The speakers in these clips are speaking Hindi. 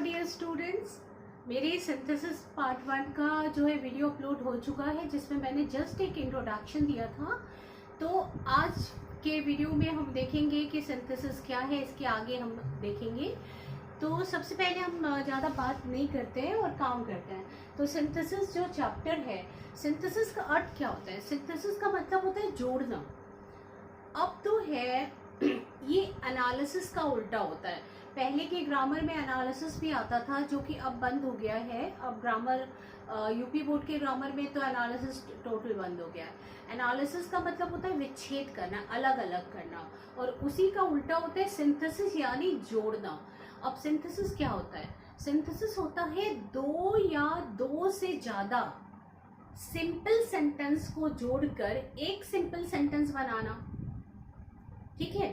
डियर स्टूडेंट्स, मेरी सिंथेसिस पार्ट 1 का जो है वीडियो अपलोड हो चुका है, जिसमें मैंने जस्ट एक इंट्रोडक्शन दिया था। तो आज के वीडियो में हम देखेंगे कि सिंथेसिस क्या है, इसके आगे हम देखेंगे। तो सबसे पहले हम ज़्यादा बात नहीं करते हैं और काम करते हैं। तो सिंथेसिस जो चैप्टर है, सिंथेसिस का अर्थ क्या होता है? सिंथेसिस का मतलब होता है जोड़ना। अब तो है ये एनालिसिस का उल्टा होता है। पहले के ग्रामर में एनालिसिस भी आता था, जो कि अब बंद हो गया है। अब ग्रामर यूपी बोर्ड के ग्रामर में तो एनालिसिस टोटल बंद हो गया है। एनालिसिस का मतलब होता है विच्छेद करना, अलग अलग करना, और उसी का उल्टा होता है सिंथेसिस, यानी जोड़ना। अब सिंथेसिस क्या होता है? सिंथेसिस होता है दो या दो से ज्यादा सिंपल सेंटेंस को जोड़कर एक सिंपल सेंटेंस बनाना। ठीक है,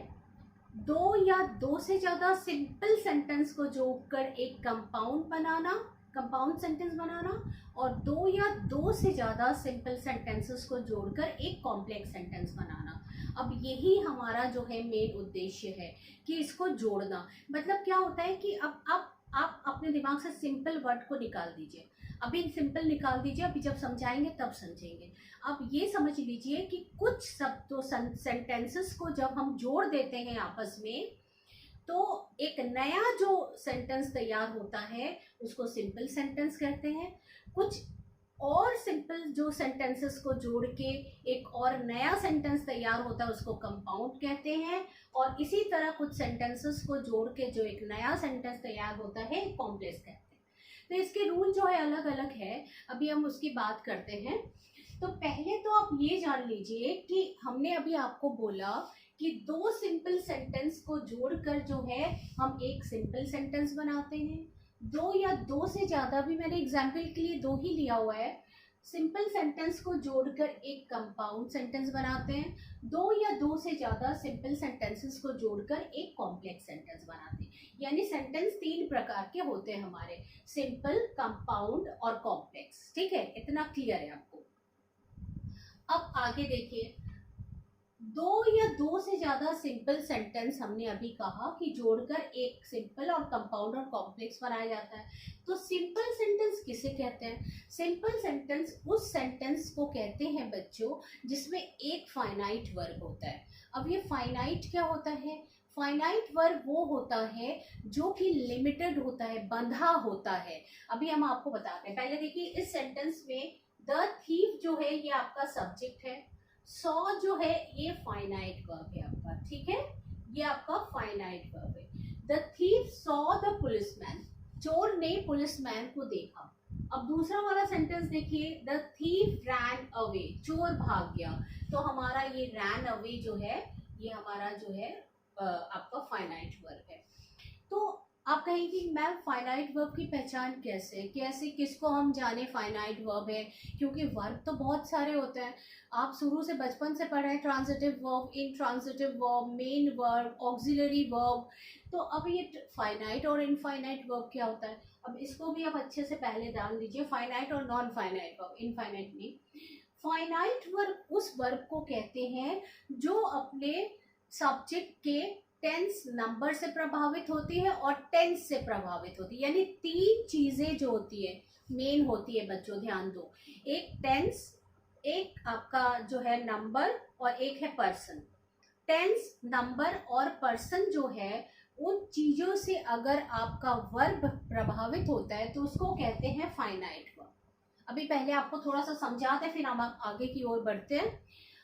दो या दो से ज्यादा सिंपल सेंटेंस को जोड़कर एक कंपाउंड बनाना, कंपाउंड सेंटेंस बनाना, और दो या दो से ज्यादा सिंपल सेंटेंसेस को जोड़कर एक कॉम्प्लेक्स सेंटेंस बनाना। अब यही हमारा जो है मेन उद्देश्य है कि इसको जोड़ना। मतलब क्या होता है कि अब आप अपने दिमाग से सिंपल वर्ड को निकाल दीजिए। अभी सिंपल निकाल दीजिए, अभी जब समझाएंगे तब समझेंगे। अब ये समझ लीजिए कि कुछ शब्दों सेंटेंसेस को जब हम जोड़ देते हैं आपस में, तो एक नया जो सेंटेंस तैयार होता है उसको सिंपल सेंटेंस कहते हैं। कुछ और सिंपल जो सेंटेंसेस को जोड़ के एक और नया सेंटेंस तैयार होता है उसको कंपाउंड कहते हैं। और इसी तरह कुछ सेंटेंसेस को जोड़ के जो एक नया सेंटेंस तैयार होता है कॉम्प्लेक्स कहते हैं। तो इसके रूल जो है अलग अलग है, अभी हम उसकी बात करते हैं। तो पहले तो आप ये जान लीजिए कि हमने अभी आपको बोला कि दो सिंपल सेंटेंस को जोड़कर जो है हम एक सिंपल सेंटेंस बनाते हैं। दो या दो से ज्यादा भी मैंने एग्जाम्पल के लिए दो ही लिया हुआ है। सिंपल सेंटेंस को जोड़कर एक कंपाउंड सेंटेंस बनाते हैं। दो या दो से ज्यादा सिंपल सेंटेंसेस को जोड़कर एक कॉम्प्लेक्स सेंटेंस बनाते हैं। यानी सेंटेंस तीन प्रकार के होते हैं हमारे, सिंपल, कंपाउंड और कॉम्प्लेक्स। ठीक है, इतना क्लियर है आपको? अब आगे देखिए, दो या दो से ज्यादा सिंपल सेंटेंस हमने अभी कहा कि जोड़कर एक सिंपल और कंपाउंड और कॉम्प्लेक्स बनाया जाता है। तो सिंपल सेंटेंस किसे कहते हैं? सिंपल सेंटेंस उस सेंटेंस को कहते हैं बच्चों जिसमें एक फाइनाइट वर्ब होता है। अब ये फाइनाइट क्या होता है? फाइनाइट वर्ब वो होता है जो कि लिमिटेड होता है, बंधा होता है। अभी हम आपको बताते हैं। पहले देखिए, इस सेंटेंस में द थीफ जो है ये आपका सब्जेक्ट है, सॉ जो है ये फाइनाइट वर्ब है आपका। ठीक है, ये आपका फाइनाइट वर्ब है। The thief saw the policeman, चोर ने पुलिसमैन को देखा। अब दूसरा वाला सेंटेंस देखिए, द थीफ रैन अवे, चोर भाग गया। तो हमारा ये रैन अवे जो है ये हमारा जो है आपका फाइनाइट वर्ब है। तो आप कहेंगे मैम फाइनाइट वर्ब की पहचान कैसे किसको हम जाने फाइनाइट वर्ब है? क्योंकि वर्ब तो बहुत सारे होते हैं। आप शुरू से बचपन से पढ़े हैं, transitive verb, intransitive verb, main verb, auxiliary verb. तो अब ये फाइनाइट और इनफाइनाइट वर्ब क्या होता है? अब इसको भी आप अच्छे से पहले जान लीजिए, फाइनाइट और नॉन फाइनाइट वर्ब। इनफाइनाइट नहीं, फाइनाइट वर्ब उस वर्ब को कहते हैं जो अपने सब्जेक्ट के टेंस नंबर से प्रभावित होती है और टेंस से प्रभावित होती है। यानी तीन चीजें जो होती है मेन होती है बच्चों, ध्यान दो। एक टेंस, एक आपका जो है नंबर, और एक है पर्सन। टेंस, नंबर और पर्सन जो है, उन चीजों से अगर आपका वर्ब प्रभावित होता है तो उसको कहते हैं फाइनाइट वर्ब। अभी पहले आपको थोड़ा सा समझाते हैं, फिर हम आगे की ओर बढ़ते हैं।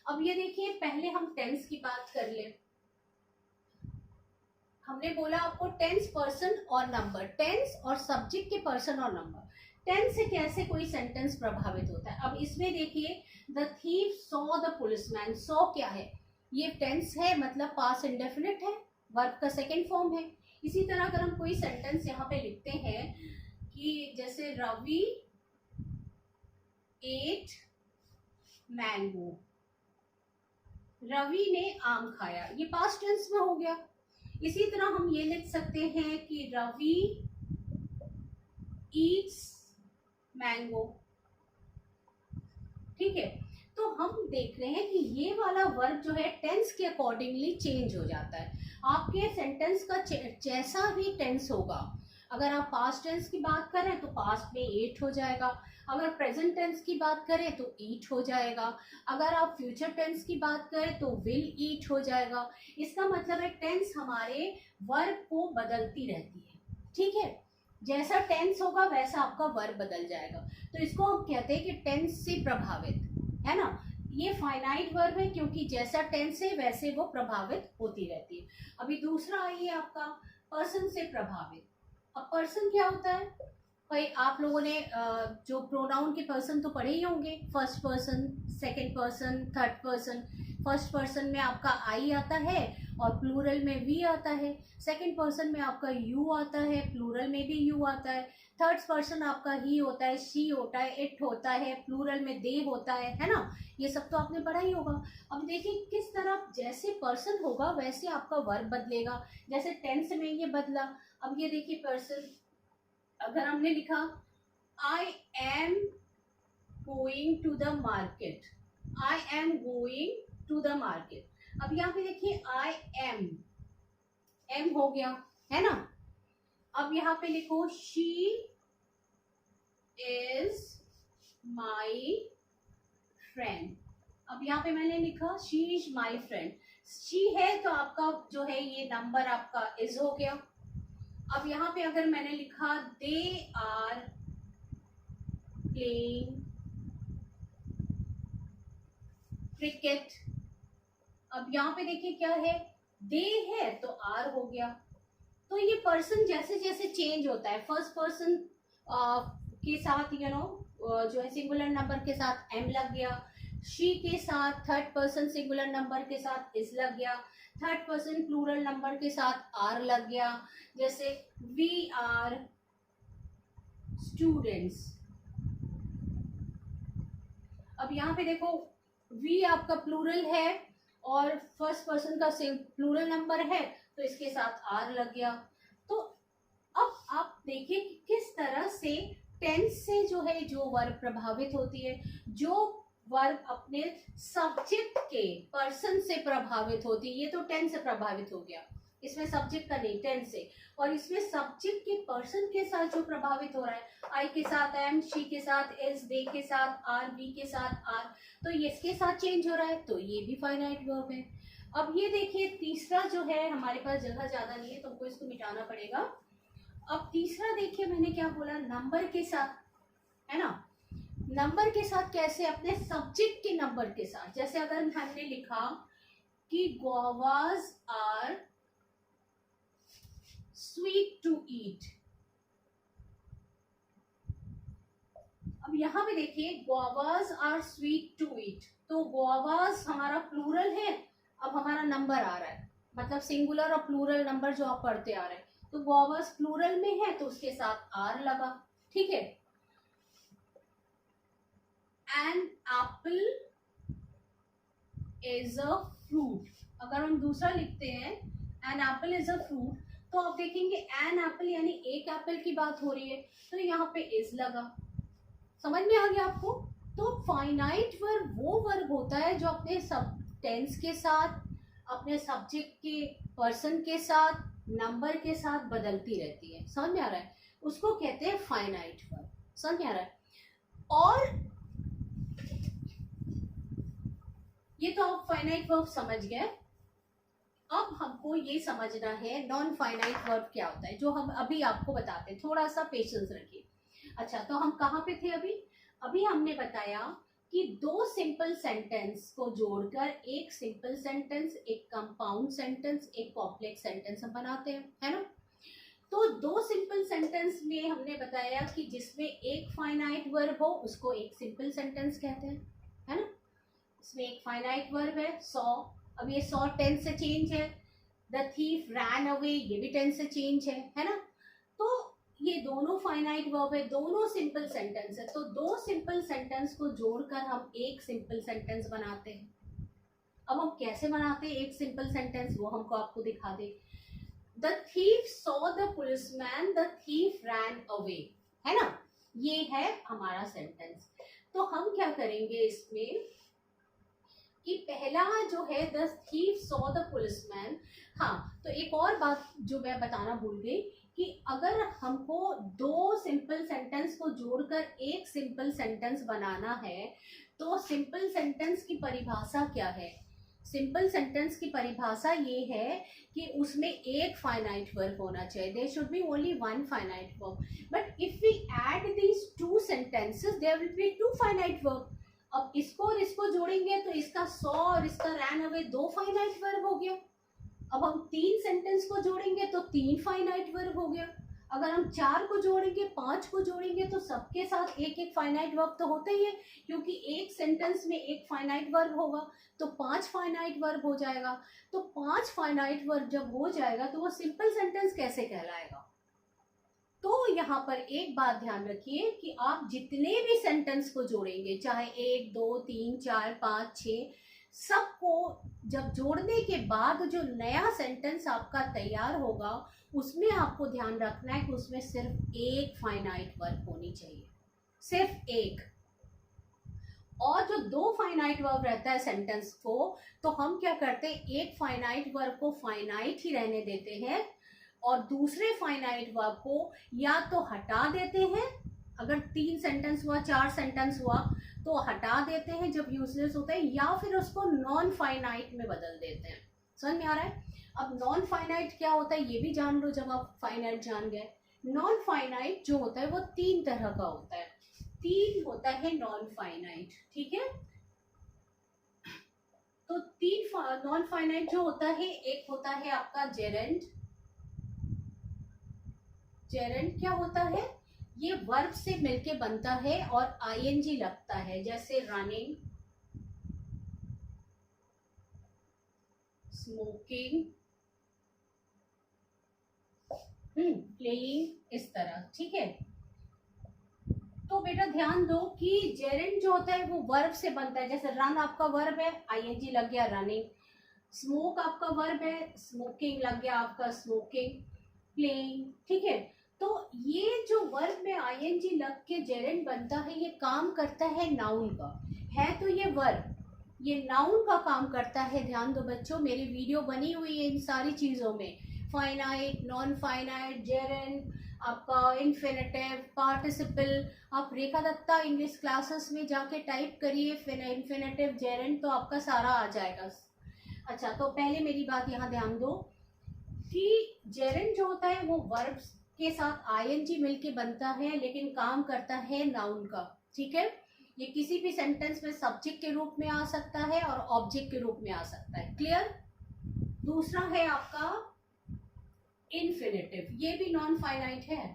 अब ये देखिए, पहले हम टेंस की बात कर ले। हमने बोला आपको टेंस, पर्सन और नंबर, टेंस और सब्जेक्ट के पर्सन और नंबर। टेंस से कैसे कोई सेंटेंस प्रभावित होता है? अब इसमें देखिए, the thief saw the policeman. Saw क्या है? ये टेंस है, मतलब पास्ट इंडेफिनिट है, वर्ब का सेकेंड फॉर्म है। इसी तरह अगर हम कोई सेंटेंस यहाँ पे लिखते हैं कि जैसे रवि एट मैंगो, रवि ने आम खाया, ये पास्ट टेंस में हो गया। इसी तरह हम ये लिख सकते हैं कि रवि ईट्स मैंगो। ठीक है, तो हम देख रहे हैं कि ये वाला वर्ब जो है टेंस के अकॉर्डिंगली चेंज हो जाता है। आपके सेंटेंस का जैसा भी टेंस होगा, अगर आप पास्ट टेंस की बात करें तो पास्ट में एट हो जाएगा, अगर प्रेजेंट टेंस की बात करें तो ईट हो जाएगा, अगर आप फ्यूचर टेंस की बात करें तो विल ईट हो जाएगा। इसका मतलब है टेंस हमारे वर्ब को बदलती रहती है, ठीक है। जैसा टेंस होगा वैसा आपका वर्ब बदल जाएगा। तो इसको हम कहते हैं कि टेंस से प्रभावित, है ना। ये फाइनाइट वर्ब है क्योंकि जैसा टेंस है वैसे वो प्रभावित होती रहती है। अभी दूसरा आइए आपका पर्सन से प्रभावित। अब पर्सन क्या होता है भाई, आप लोगों ने जो प्रोनाउन के पर्सन तो पढ़े ही होंगे, first person, second person, third person. First person में आपका आई आता है और प्लूरल में वी आता है। सेकंड पर्सन में आपका यू आता है, प्लूरल में भी यू आता है। थर्ड पर्सन आपका ही होता है, शी होता है, इट होता है, प्लूरल में दे होता है ना। ये सब तो आपने पढ़ा ही होगा। अब देखिए किस तरह जैसे पर्सन होगा वैसे आपका वर्ब बदलेगा। जैसे टेंस में ये बदला। अब ये देखिए पर्सन, अगर हमने लिखा I am going to the market, I am going to the market. अब यहाँ पे देखिए आई एम, एम हो गया, है ना। अब यहाँ पे लिखो शी इज माई फ्रेंड। अब यहाँ पे मैंने लिखा she is my friend. She है तो आपका जो है ये नंबर आपका इज हो गया। अब यहाँ पे अगर मैंने लिखा दे आर प्लेइंग क्रिकेट। अब यहाँ पे देखिए क्या है, दे है तो आर हो गया। तो ये पर्सन जैसे जैसे चेंज होता है, फर्स्ट पर्सन के साथ जो है सिंगुलर नंबर के साथ एम लग गया, शी के साथ थर्ड पर्सन सिंगुलर नंबर के साथ इज लग गया, थर्ड पर्सन प्लूरल नंबर के साथ आर लग गया। जैसे वी आर स्टूडेंट्स। अब यहाँ पे देखो वी आपका प्लूरल है और फर्स्ट पर्सन का प्लूरल नंबर है तो इसके साथ आर लग गया। तो अब आप देखिए कि किस तरह से टेंस से जो है जो वर्ब प्रभावित होती है, जो वर्ब अपने सब्जेक्ट के पर्सन से प्रभावित होती है। ये तो टेंस से प्रभावित हो गया, इसमें सब्जेक्ट का नहीं, टेंस से। और इसमें सब्जेक्ट के पर्सन के साथ जो प्रभावित हो रहा है, आई के साथ एम, शी के साथ इज, दे के साथ आर, वी के साथ आर, तो ये इसके साथ चेंज हो रहा है, तो ये भी फाइनाइट वर्ब है। अब ये देखिए तीसरा जो है, हमारे पास जगह ज्यादा नहीं है तो हमको इसको मिटाना पड़ेगा। अब तीसरा देखिए मैंने क्या बोला, नंबर के साथ, है ना। नंबर के साथ कैसे, अपने सब्जेक्ट के नंबर के साथ। जैसे अगर हमने लिखा कि guavas are sweet to eat. अब यहां पे देखिए guavas are sweet to eat, तो गुआवाज हमारा प्लूरल है। अब हमारा नंबर आ रहा है, मतलब सिंगुलर और प्लूरल नंबर जो आप पढ़ते आ रहे हैं, तो गुआवाज प्लूरल में है तो उसके साथ आर लगा, ठीक है। An apple is a fruit. अगर हम दूसरा लिखते हैं an apple is a fruit, तो आप देखेंगे एन एप्पल यानी एक एप्पल की बात हो रही है, तो यहाँ पे इज लगा। समझ में आ गया आपको। तो फाइनाइट वर्ब वो वर्ब होता है जो अपने सब टेंस के साथ, अपने सब्जेक्ट के पर्सन के साथ, नंबर के साथ बदलती रहती है। समझ में आ रहा है, उसको कहते हैं फाइनाइट वर्ब। समझ में आ रहा है। और ये तो आप फाइनाइट वर्ब समझ गए। अब हमको ये समझना है नॉन फाइनाइट वर्ब क्या होता है, जो हम अभी आपको बताते हैं। थोड़ा सा पेशेंस रखिए। अच्छा, तो हम कहाँ पे थे अभी? अभी हमने बताया कि दो सिंपल सेंटेंस को जोड़कर एक सिंपल सेंटेंस, एक कंपाउंड सेंटेंस, एक कॉम्प्लेक्स सेंटेंस हम बनाते हैं, है ना। तो दो सिंपल सेंटेंस में हमने बताया कि जिसमें एक फाइनाइट वर्ब हो उसको एक सिंपल सेंटेंस कहते हैं, है ना। इसमें एक फाइनाइट वर्ब है 100। अब ये 100 टेंस से चेंज है। द थीफ रैन अवे, ये भी टेंस से चेंज है ना। तो ये दोनों फाइनाइट वर्ब है, दोनों सिंपल सेंटेंस है। तो दो सिंपल सेंटेंस को जोड़कर हम एक सिंपल सेंटेंस बनाते हैं। अब हम कैसे बनाते हैं एक सिंपल सेंटेंस, वो हमको आपको दिखा दे। The thief saw the policeman, the thief ran away, है ना। ये है हमारा सेंटेंस। तो हम क्या करेंगे इसमें कि पहला जो है the thief saw the policeman. हाँ, तो एक और बात जो मैं बताना भूल गई कि अगर हमको दो सिंपल सेंटेंस को जोड़कर एक सिंपल सेंटेंस बनाना है तो सिंपल सेंटेंस की परिभाषा क्या है? सिंपल सेंटेंस की परिभाषा ये है कि उसमें एक फाइनाइट वर्ब होना चाहिए. There should be only one finite verb. But if we add these two sentences there will be two finite verb. अब इसको और इसको जोड़ेंगे तो इसका सॉ और इसका रैन अवे दो फाइनाइट वर्ब हो गया. अब हम तीन सेंटेंस को जोड़ेंगे तो तीन फाइनाइट वर्ब हो गया. अगर हम चार को जोड़ेंगे, पांच को जोड़ेंगे तो सबके साथ एक एक फाइनाइट वर्ब तो होता ही है, क्योंकि एक सेंटेंस में एक फाइनाइट वर्ब होगा तो पांच फाइनाइट वर्ब हो जाएगा. तो पांच फाइनाइट वर्ब जब हो जाएगा तो वो सिंपल सेंटेंस कैसे कहलाएगा? तो यहाँ पर एक बात ध्यान रखिए कि आप जितने भी सेंटेंस को जोड़ेंगे, चाहे एक, दो, तीन, चार, पाँच, छः, सबको जब जोड़ने के बाद जो नया सेंटेंस आपका तैयार होगा उसमें आपको ध्यान रखना है कि उसमें सिर्फ एक फाइनाइट वर्ब होनी चाहिए, सिर्फ एक. और जो दो फाइनाइट वर्ब रहता है सेंटेंस को, तो हम क्या करते हैं, एक फाइनाइट वर्ब को फाइनाइट ही रहने देते हैं और दूसरे फाइनाइट वर्ब को या तो हटा देते हैं, अगर तीन सेंटेंस हुआ, चार सेंटेंस हुआ तो हटा देते हैं जब यूजलेस होता है, या फिर उसको नॉन फाइनाइट में बदल देते हैं. समझ में आ रहा है? अब नॉन फाइनाइट क्या होता है ये भी जान लो जब आप फाइनाइट जान गए. नॉन फाइनाइट जो होता है वो तीन तरह का होता है. तीन होता है नॉन फाइनाइट, ठीक है. तो तीन नॉन फाइनाइट जो होता है, एक होता है आपका जेरेंड. जेरेंड क्या होता है? ये वर्ब से मिलके बनता है और आईएनजी लगता है, जैसे रनिंग, स्मोकिंग, प्लेइंग, इस तरह. ठीक है. तो बेटा ध्यान दो कि जेरेंड जो होता है वो वर्ब से बनता है, जैसे रन आपका वर्ब है, आईएनजी लग गया रनिंग. स्मोक आपका वर्ब है, स्मोकिंग लग गया आपका स्मोकिंग. प्लेइंग, ठीक है. तो ये जो वर्ब में आईएनजी लग के जेरेंड बनता है, ये काम करता है नाउन का. है तो ये वर्ब, ये नाउन का काम करता है. ध्यान दो बच्चों, मेरी वीडियो बनी हुई है इन सारी चीज़ों में, फाइनाइट, नॉन फाइनाइट, जेरेंड, आपका इन्फिनेटिव, पार्टिसिपल. आप रेखा दत्ता इंग्लिश क्लासेस में जाके टाइप करिए इन्फिनेटिव, जेरेंड, तो आपका सारा आ जाएगा. अच्छा, तो पहले मेरी बात यहाँ ध्यान दो कि जेरेंड जो होता है वो वर्ब के साथ आईएनजी मिलके बनता है, लेकिन काम करता है नाउन का. ठीक है. ये किसी भी सेंटेंस में सब्जेक्ट के रूप में आ सकता है और ऑब्जेक्ट के रूप में आ सकता है. क्लियर? दूसरा है आपका इन्फिनेटिव. ये भी नॉन फाइनाइट है.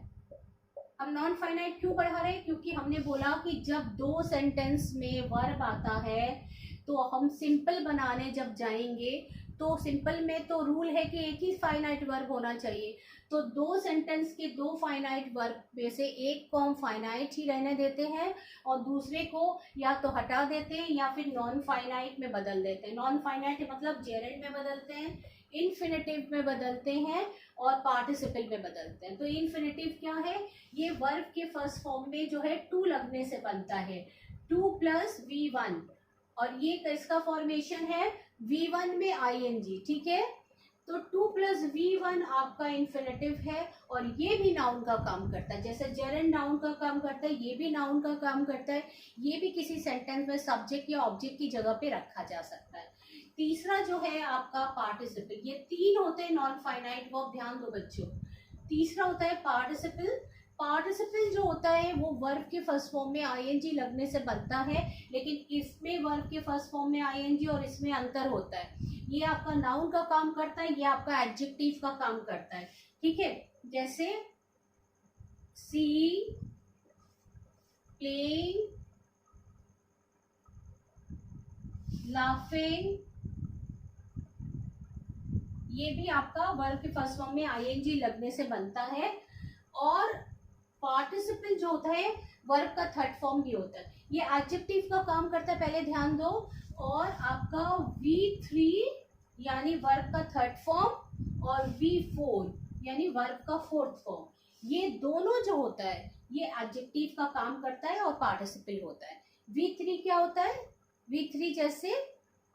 हम नॉन फाइनाइट क्यों पढ़ा रहे हैं? क्योंकि हमने बोला कि जब दो सेंटेंस में वर्ब आता है तो हम सिंपल बनाने जब जाएंगे तो सिंपल में तो रूल है कि एक ही फाइनाइट वर्ब होना चाहिए. तो दो सेंटेंस के दो फाइनाइट वर्ब में से एक को हम फाइनाइट ही रहने देते हैं और दूसरे को या तो हटा देते हैं या फिर नॉन फाइनाइट में बदल देते हैं. नॉन फाइनाइट मतलब जेरेंड में बदलते हैं, इन्फिनेटिव में बदलते हैं और पार्टिसिपल में बदलते हैं. तो इन्फिनेटिव क्या है? ये वर्ब के फर्स्ट फॉर्म में जो है टू लगने से बनता है, 2 + V1, और ये किसका फॉर्मेशन है? V1 में आईएनजी. ठीक है. तो 2 + V1 आपका इन्फिनेटिव है और ये भी नाउन का काम करता है. जैसे जेरेंड नाउन का काम करता है, ये भी नाउन का काम करता है. ये भी किसी सेंटेंस में सब्जेक्ट या ऑब्जेक्ट की जगह पे रखा जा सकता है. तीसरा जो है आपका पार्टिसिपल. ये तीन होते हैं नॉन फाइनाइट वर्ब. ध्यान दो बच्चों. तीसरा होता है पार्टिसिपल. पार्टिसिपल जो होता है वो वर्ब के फर्स्ट फॉर्म में आईएनजी लगने से बनता है, लेकिन इसमें वर्ब के फर्स्ट फॉर्म में आईएनजी और इसमें अंतर होता है. ये आपका नाउन का काम करता है, ये आपका एडजेक्टिव का काम करता है. ठीक है. जैसे सी, प्लेइंग, लाफिंग, ये भी आपका वर्ब के फर्स्ट फॉर्म में आईएनजी लगने से बनता है. और पार्टिसिपल जो होता है वर्ब का थर्ड फॉर्म भी होता है. ये एडजेक्टिव का काम करता है, पहले ध्यान दो. और आपका V3 यानी वर्ब का थर्ड फॉर्म और V4 यानी वर्ब का फोर्थ फॉर्म, ये दोनों जो होता है ये एडजेक्टिव का काम करता है और पार्टिसिपल होता है. V3 क्या होता है? V3 जैसे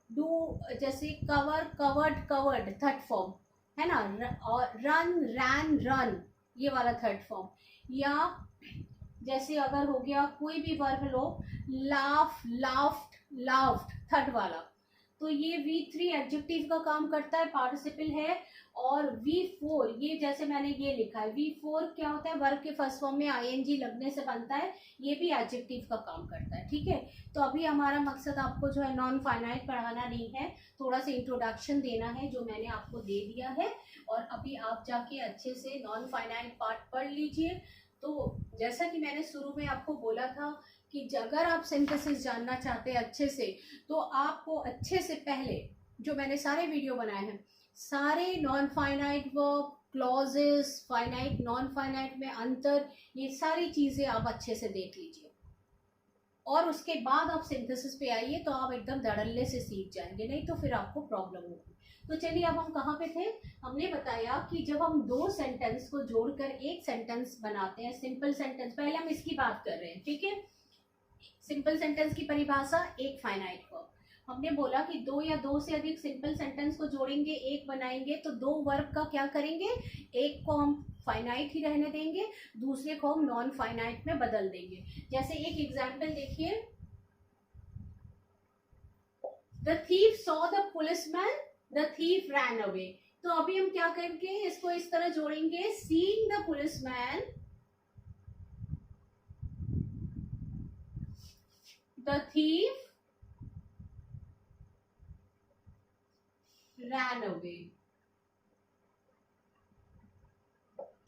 डू, जैसे cover, covered, covered, third form है ना. और रन, रैन, रन, ये वाला थर्ड फॉर्म, या जैसे अगर हो गया कोई भी वर्ब लो, लाफ, लाफ्ड, लाफ्ड, थर्ड वाला, तो ये V3 एडजेक्टिव का काम करता है, पार्टिसिपल है। और V4, ये जैसे मैंने ये लिखा है, V4 क्या होता है, वर्ब के फर्स्ट फॉर्म में ING लगने से बनता है, ये भी एडजेक्टिव का काम करता है। ठीक है, तो अभी हमारा मकसद आपको जो है नॉन फाइनाइट पढ़ाना नहीं है, थोड़ा सा इंट्रोडक्शन देना है जो मैंने आपको दे दिया है, और अभी आप जाके अच्छे से नॉन फाइनाइट पार्ट पढ़ लीजिए। तो जैसा कि मैंने शुरू में आपको बोला था कि अगर आप सिंथेसिस जानना चाहते हैं अच्छे से, तो आपको अच्छे से पहले जो मैंने सारे वीडियो बनाए हैं, सारे non finite verb, clauses, finite, non finite में अंतर, ये सारी चीजें आप अच्छे से देख लीजिए, और उसके बाद आप सिंथेसिस पे आइए, तो आप एकदम धड़ल्ले से सीख जाएंगे, नहीं तो फिर आपको प्रॉब्लम होगी। तो चलिए, अब हम कहाँ पे थे, हमने बताया कि जब हम दो सेंटेंस को जोड़कर एक सेंटेंस बनाते हैं, सिंपल सेंटेंस, पहले हम इसकी बात कर रहे हैं। ठीक है, सिंपल सेंटेंस की परिभाषा, एक फाइनाइट वर्ब। हमने बोला कि दो या दो से अधिक सिंपल सेंटेंस को जोड़ेंगे, एक बनाएंगे, तो दो वर्ब का क्या करेंगे, एक को हम फाइनाइट ही रहने देंगे, दूसरे को हम नॉन फाइनाइट में बदल देंगे। जैसे एक एग्जांपल देखिए, the thief saw the policeman, the thief ran away. तो अभी हम क्या करेंगे, इसको इस तरह जोड़ेंगे, seeing the policeman, the thief ran away.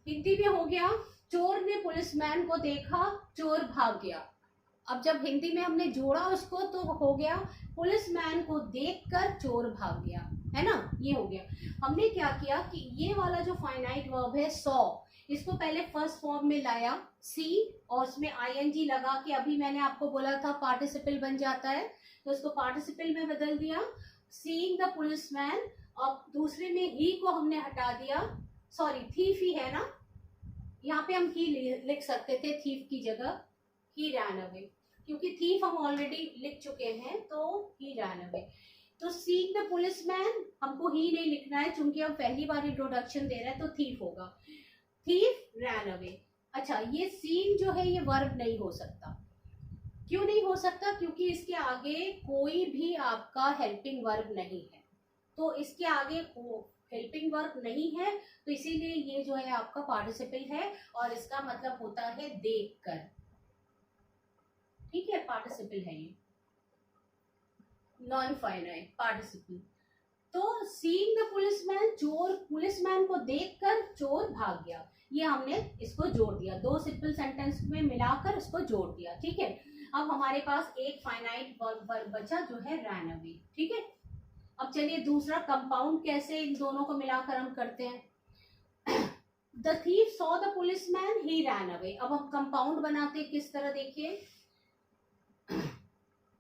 Hindi में हो गया, चोर ने पुलिसमैन को देखा, चोर भाग गया। अब जब हिंदी में हमने जोड़ा उसको, तो हो गया, पुलिसमैन को देखकर चोर भाग गया, है ना, ये हो गया। हमने क्या किया कि ये वाला जो फाइनाइट वर्ब है सॉ, इसको पहले फर्स्ट फॉर्म में लाया, सी, और उसमें ING लगा के, अभी मैंने आपको बोला था पार्टिसिपल बन जाता है, तो इसको पार्टिसिपल में बदल दिया, सीइंग द पुलिसमैन। अब दूसरे में ही को हमने हटा दिया, सॉरी थीफ ही है ना, यहाँ पे हम ही लिख सकते थे थीफ की जगह, ही रैन अवे, क्योंकि थीफ हम ऑलरेडी लिख चुके हैं, तो ही रैन अवे। तो सीइंग द पुलिसमैन हमको ही नहीं लिखना है, क्योंकि हम पहली बार इंट्रोडक्शन दे रहे हैं, तो थीफ होगा, थीफ रैन अवे। अच्छा, ये सीइंग जो है ये वर्ब नहीं हो सकता। क्यों नहीं हो सकता, क्योंकि इसके आगे कोई भी आपका हेल्पिंग वर्ब नहीं है, तो इसके आगे हेल्पिंग वर्ब नहीं है, तो इसीलिए ये जो है आपका पार्टिसिपल है, और इसका मतलब होता है देखकर। ठीक है, पार्टिसिपल है ये, नॉन फाइनाइट पार्टिसिपल। तो सीइंग द पुलिसमैन, चोर पुलिसमैन को देखकर चोर भाग गया, ये हमने इसको जोड़ दिया, दो सिंपल सेंटेंस में मिलाकर इसको जोड़ दिया। ठीक है, अब हमारे पास एक फाइनाइट वर्ब बचा जो है रैन अवे। ठीक है, अब चलिए दूसरा कंपाउंड कैसे इन दोनों को मिलाकर हम करते हैं। The thief saw the policeman, he ran away. अब हम कंपाउंड बनाते किस तरह, देखिए,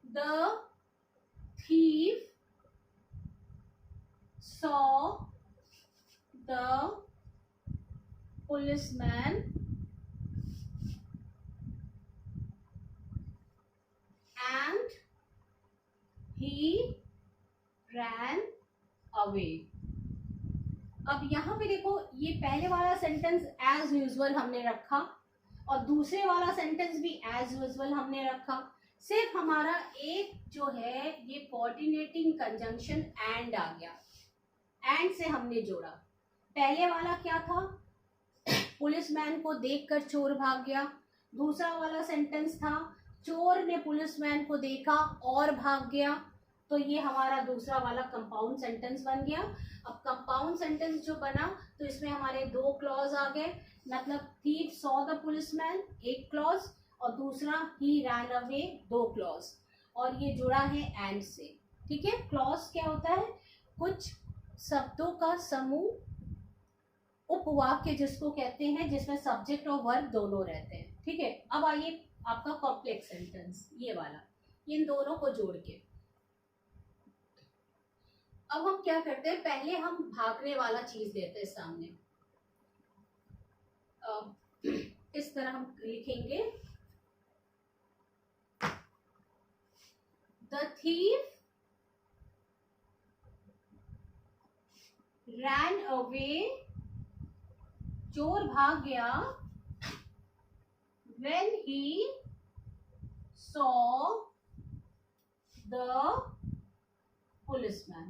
the thief saw the policeman and he ran away। अब यहाँ पे देखो, ये पहले वाला सेंटेंस एज यूजुअल हमने रखा, और दूसरे वाला सेंटेंस भी एज यूजुअल हमने रखा, सिर्फ हमारा एक जो है ये कोऑर्डिनेटिंग कंजंक्शन एंड आ गया, एंड से हमने जोड़ा। पहले वाला क्या था, पुलिसमैन को देखकर चोर भाग गया, दूसरा वाला सेंटेंस था, चोर ने पुलिसमैन को देखा और भाग गया, तो ये हमारा दूसरा वाला कंपाउंड सेंटेंस बन गया। अब कंपाउंड सेंटेंस जो बना, तो इसमें हमारे दो क्लॉज आ गए, मतलब थीफ सॉ द पुलिसमैन एक क्लॉज, और दूसरा ही रैन अवे दो क्लॉज, और ये जुड़ा है एंड से। ठीक है, क्लॉज क्या होता है, कुछ शब्दों का समूह, उपवाक्य जिसको कहते हैं, जिसमें सब्जेक्ट और वर्ब दोनों रहते हैं। ठीक है, अब आइए आपका कॉम्प्लेक्स सेंटेंस, ये वाला, इन दोनों को जोड़ के अब हम क्या करते हैं, पहले हम भागने वाला चीज देते हैं सामने, इस तरह हम लिखेंगे, द थीफ ran away, चोर भाग गया when he saw the policeman.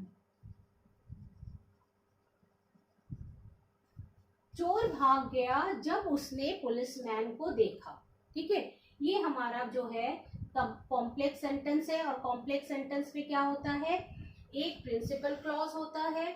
चोर भाग गया जब उसने पुलिसमैन को देखा। ठीक है, ये हमारा जो है कॉम्प्लेक्स सेंटेंस है। और कॉम्प्लेक्स सेंटेंस में क्या होता है, एक प्रिंसिपल क्लॉज होता है,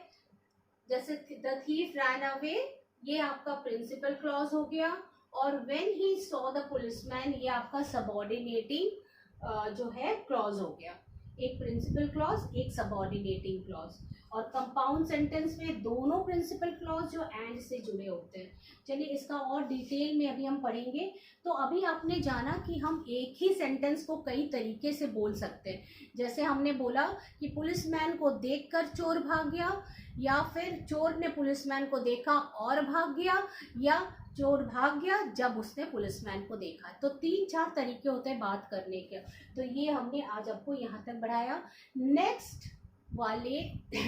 जैसे द थीफ रैन अवे, ये आपका प्रिंसिपल क्लॉज हो गया। और when he saw the policeman, ये आपका सबऑर्डिनेटिंग जो है क्लॉज हो गया। एक प्रिंसिपल क्लॉज, एक सबऑर्डिनेटिंग क्लॉज। और कंपाउंड सेंटेंस में दोनों प्रिंसिपल क्लॉज जो एंड से जुड़े होते हैं। चलिए इसका और डिटेल में अभी हम पढ़ेंगे। तो अभी आपने जाना कि हम एक ही सेंटेंस को कई तरीके से बोल सकते हैं। जैसे हमने बोला कि पुलिसमैन को देखकर चोर भाग गया, या फिर चोर ने पुलिसमैन को देखा और भाग गया, या चोर भाग गया जब उसने पुलिसमैन को देखा। तो 3-4 तरीके होते हैं बात करने के। तो ये हमने आज आपको यहाँ तक बढ़ाया। नेक्स्ट वाले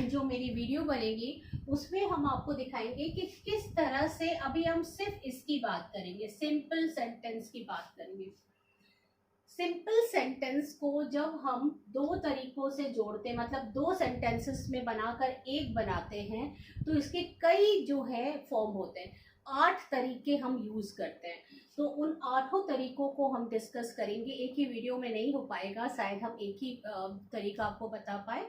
जो मेरी वीडियो बनेगी उसमें हम आपको दिखाएंगे कि किस तरह से, अभी हम सिर्फ इसकी बात करेंगे, सिंपल सेंटेंस की बात करेंगे। सिंपल सेंटेंस को जब हम 2 तरीकों से जोड़ते हैं, मतलब 2 सेंटेंसेस में बनाकर एक बनाते हैं, तो इसके कई जो है फॉर्म होते हैं। 8 तरीके हम यूज करते हैं। तो उन 8 तरीकों को हम डिस्कस करेंगे। एक ही वीडियो में नहीं हो पाएगा, शायद हम एक ही तरीका आपको बता पाए।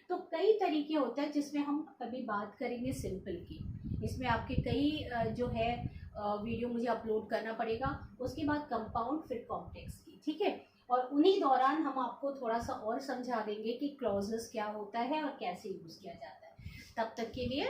तो कई तरीके होते हैं जिसमें हम अभी बात करेंगे सिंपल की। इसमें आपके कई जो है वीडियो मुझे अपलोड करना पड़ेगा। उसके बाद कंपाउंड, फिर कॉम्प्लेक्स की। ठीक है, और उन्हीं दौरान हम आपको थोड़ा सा और समझा देंगे कि क्लॉजेस क्या होता है और कैसे यूज किया जाता है। तब तक के लिए